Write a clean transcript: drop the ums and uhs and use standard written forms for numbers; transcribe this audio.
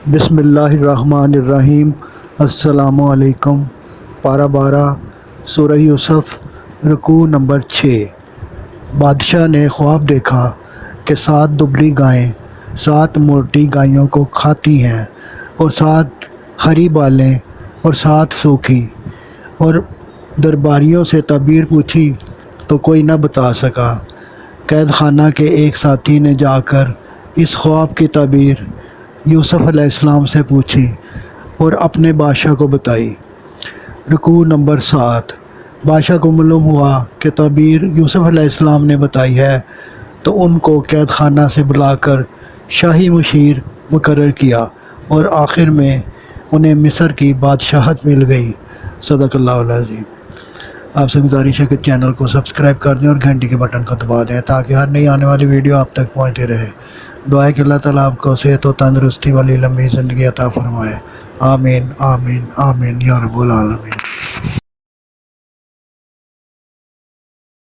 بسم اللہ الرحمن الرحیم۔ السلام علیکم۔ پارہ 12 سورہ یوسف، رکوع نمبر 6۔ بادشاہ نے خواب دیکھا کہ 7 دبلی گائیں 7 موٹی گائیوں کو کھاتی ہیں، اور 7 ہری بالیں اور 7 سوکھی، اور درباریوں سے تعبیر پوچھی تو کوئی نہ بتا سکا۔ قید خانہ کے ایک ساتھی نے جا کر اس خواب کی تعبیر یوسف علیہ السلام سے پوچھی اور اپنے بادشاہ کو بتائی۔ رکوع نمبر 7۔ بادشاہ کو معلوم ہوا کہ تعبیر یوسف علیہ السلام نے بتائی ہے، تو ان کو قید خانہ سے بلا کر شاہی مشیر مقرر کیا، اور آخر میں انہیں مصر کی بادشاہت مل گئی۔ صدق اللہ العظیم۔ آپ سے گزارش ہے کہ چینل کو سبسکرائب کر دیں اور گھنٹی کے بٹن کو دبا دیں تاکہ ہر نئی آنے والی ویڈیو آپ تک پہنچتی رہے۔ دعا ہے کہ اللہ تعالیٰ آپ کو صحت و تندرستی والی لمبی زندگی عطا فرمائے۔ آمین آمین آمین یا رب العالمین۔